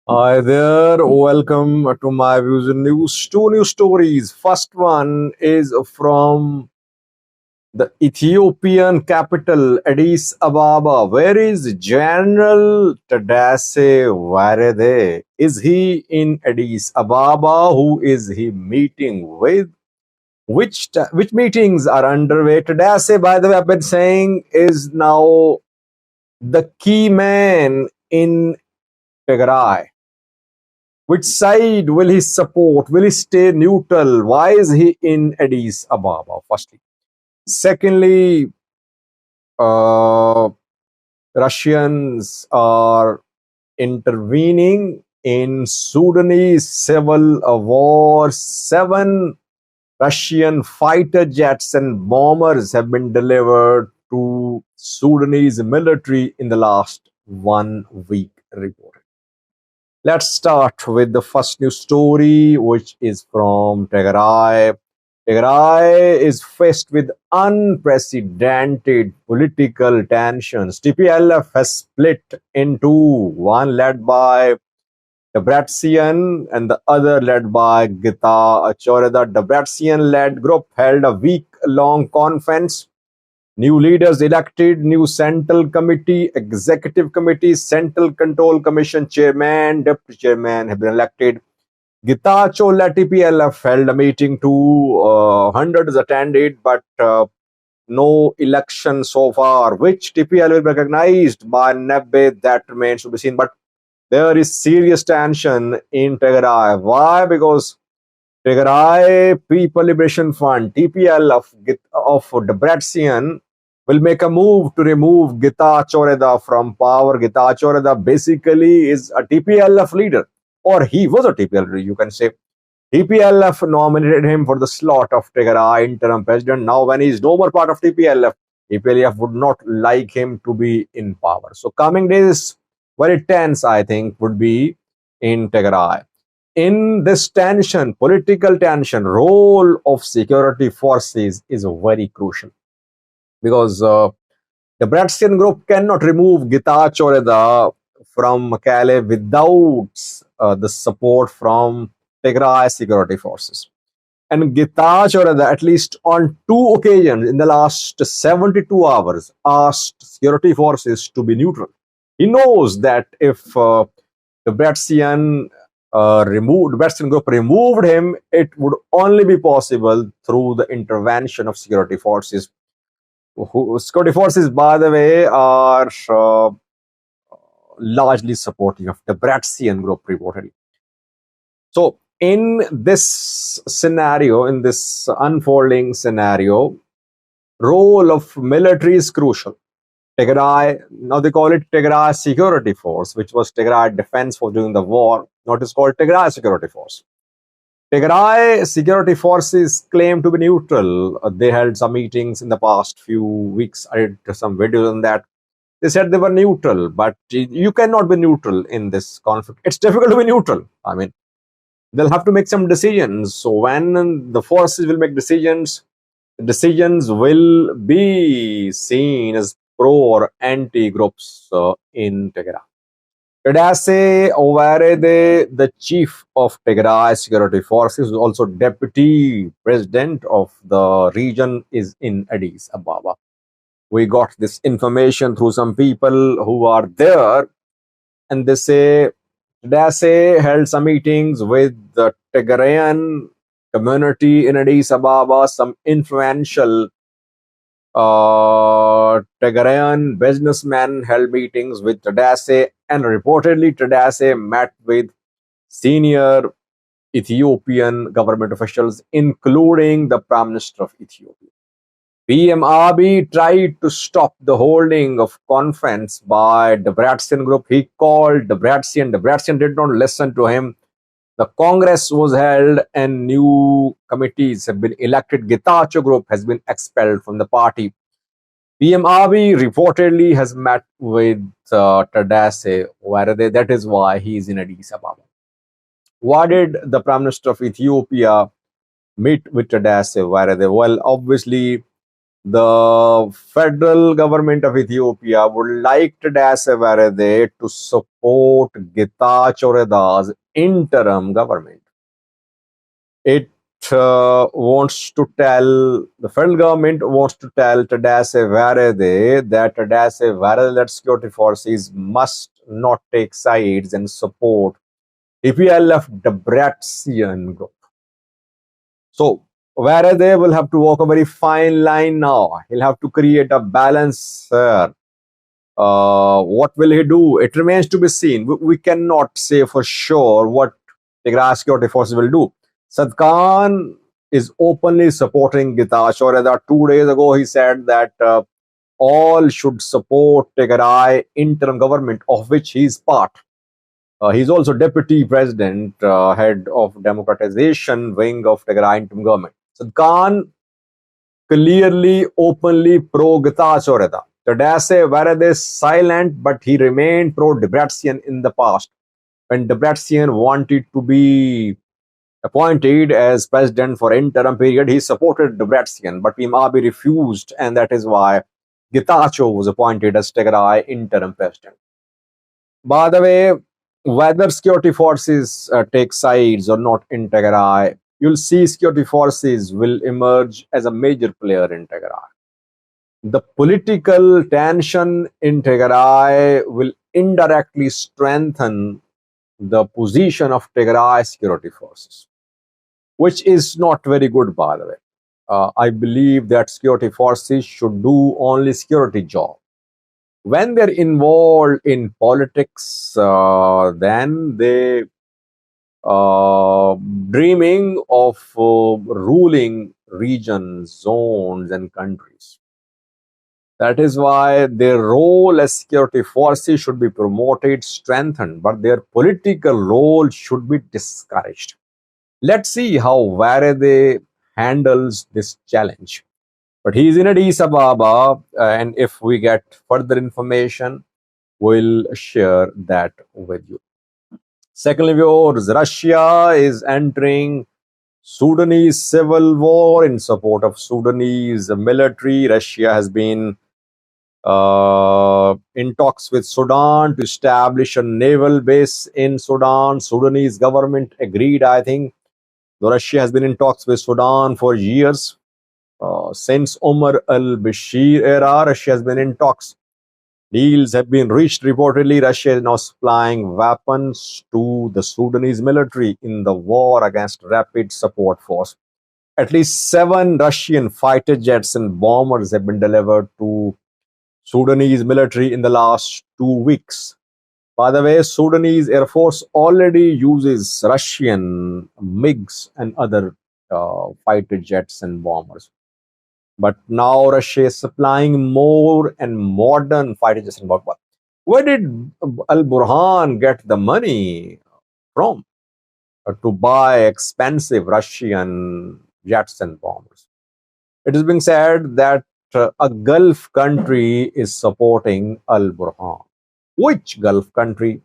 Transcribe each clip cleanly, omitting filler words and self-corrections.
Hi there, welcome to my views and news. Two news stories. First one is from the Ethiopian capital, Addis Ababa. Where is General Tadesse Werede? Is he in Addis Ababa? Who is he meeting with? Which meetings are underway? Tadesse, by the way, I've been saying, is now the key man in Tigray. Which side will he support? Will he stay neutral? Why is he in Addis Ababa? Firstly. Secondly, uh, Russians are intervening in Sudanese civil war. 7 Russian fighter jets and bombers have been delivered to Sudanese military in the last 1 week, reported. Let's start with the first news story, which is from Tigray. Tigray is faced with unprecedented political tensions. TPLF has split into one led by Debretsion and the other led by Gita Achore. The Debretsion-led group held a week-long conference. New leaders elected, new Central Committee, Executive Committee, Central Control Commission Chairman, Deputy Chairman have been elected. Getachew led TPLF held a meeting to hundreds attended, but no election so far. Which TPLF will be recognized by Nebbe, that remains to be seen. But there is serious tension in Tigray. Why? Because Tigray People Liberation Front, TPLF of Debretsion, will make a move to remove Gita Choreda from power. Gita Choreda basically is a TPLF leader, or he was a TPLF leader, you can say. TPLF nominated him for the slot of Tigray interim president. Now, when he is no more part of TPLF, TPLF would not like him to be in power. So, coming days, very tense, I think, would be in Tigray. In this tension, political tension, role of security forces is very crucial because the Bratskian group cannot remove Gita Choreda from Mekelle without the support from Tigray security forces. And Gita Choreda, at least on 2 occasions in the last 72 hours, asked security forces to be neutral. He knows that if the Bratskian Bratskian group removed him, it would only be possible through the intervention of security forces. Security forces, by the way, are largely supportive of the Bratskian group, reportedly. So, in this scenario, in this unfolding scenario, role of military is crucial. Tigray, now they call it Tigray Security Force, which was Tigray Defense Force during the war. Now it is called Tigray Security Force. Tigray Security Forces claim to be neutral. They held some meetings in the past few weeks. I did some videos on that. They said they were neutral, but you cannot be neutral in this conflict. It's difficult to be neutral. I mean, they'll have to make some decisions. So when the forces will make decisions will be seen as pro or anti groups in Tigray. Tadesse Werede, the chief of Tigray Security Forces, who is also deputy president of the region, is in Addis Ababa. We got this information through some people who are there, and they say Tadesse held some meetings with the Tigrayan community in Addis Ababa, some influential Tigrayan businessmen held meetings with Tadesse, and reportedly Tadesse met with senior Ethiopian government officials, including the Prime Minister of Ethiopia. PM Abiy tried to stop the holding of conference by the Debretsion group. He called Debretsion. Debretsion did not listen to him. The Congress was held and new committees have been elected. Getachew group has been expelled from the party. PM Abiy reportedly has met with Tadesse Werede. That is why he is in Addis Ababa. Why did the Prime Minister of Ethiopia meet with Tadesse Werede? Well, obviously, The federal government of Ethiopia would like Tadesse Werede to support Getachew Reda's interim government. It wants to tell, the federal government wants to tell Tadesse Werede that Tadesse Werede security forces must not take sides and support EPLF Debrecen group. So Werede will have to walk a very fine line now. He'll have to create a balance here. What will he do? It remains to be seen. We cannot say for sure what Tigray security forces will do. Sad Khan is openly supporting Getachew Reda. 2 days ago, he said that all should support Tigray interim government, of which he is part. He's also deputy president, head of democratization wing of Tigray interim government. Sad Khan clearly, openly pro Getachew Reda. Tadesse Werede is silent, but he remained pro Debrecen in the past. When Debrecen wanted to be appointed as president for interim period, he supported Debrecen, but Team Abiy refused, and that is why Getachew was appointed as Tigray interim president. By the way, whether security forces take sides or not in Tigray, you'll see security forces will emerge as a major player in Tigray. The political tension in Tigray will indirectly strengthen the position of Tigray security forces, which is not very good, by the way. I believe that security forces should do only security job. When they're involved in politics, then they dreaming of ruling regions, zones, and countries. That is why their role as security forces should be promoted, strengthened, but their political role should be discouraged. Let's see how Werede handles this challenge. But he's in Addis Ababa, and if we get further information, we'll share that with you. Secondly, viewers, Russia is entering Sudanese civil war in support of Sudanese military. Russia has been in talks with Sudan to establish a naval base in Sudan. Sudanese government agreed, I think. Russia has been in talks with Sudan for years. Since Omar al-Bashir era, Russia has been in talks. Deals have been reached. Reportedly, Russia is now supplying weapons to the Sudanese military in the war against Rapid Support Force. At least 7 Russian fighter jets and bombers have been delivered to Sudanese military in the last 2 weeks. By the way, Sudanese Air Force already uses Russian MiGs and other fighter jets and bombers. But now Russia is supplying more and modern fighter jets and bombers. Where did Al-Burhan get the money from to buy expensive Russian jets and bombers? It is being said that a Gulf country is supporting Al-Burhan. Which Gulf country?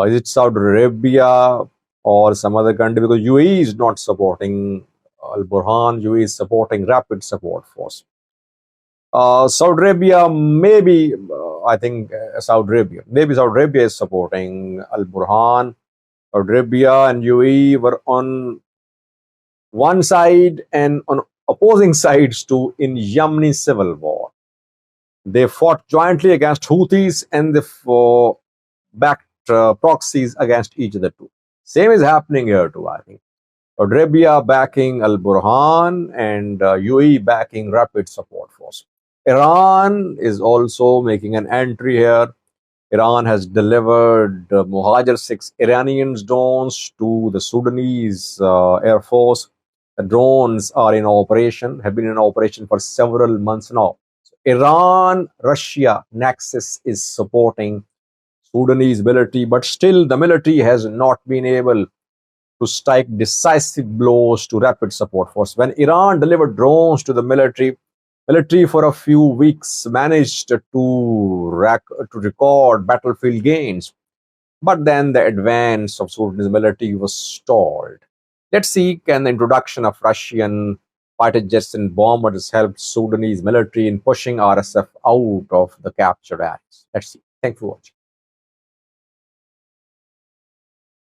Is it Saudi Arabia or some other country? Because UAE is not supporting Al-Burhan. UAE is supporting Rapid Support Force. Saudi Arabia, maybe, I think Saudi Arabia. Maybe Saudi Arabia is supporting Al-Burhan. Saudi Arabia and UAE were on one side and on opposing sides to in Yemeni civil war. They fought jointly against Houthis and they backed proxies against each other too. Same is happening here too, I think. Saudi Arabia backing Al-Burhan and UAE backing Rapid Support Force. Iran is also making an entry here. Iran has delivered Muhajir 6 Iranian drones to the Sudanese Air Force. The drones are in operation, have been in operation for several months now. So Iran-Russia nexus is supporting Sudanese military, but still the military has not been able to strike decisive blows to Rapid Support Force. When Iran delivered drones to the military for a few weeks managed to record battlefield gains. But then the advance of Sudanese military was stalled. Let's see, can the introduction of Russian Fighter jets and bombers helped Sudanese military in pushing RSF out of the captured areas. Let's see. Thanks for watching.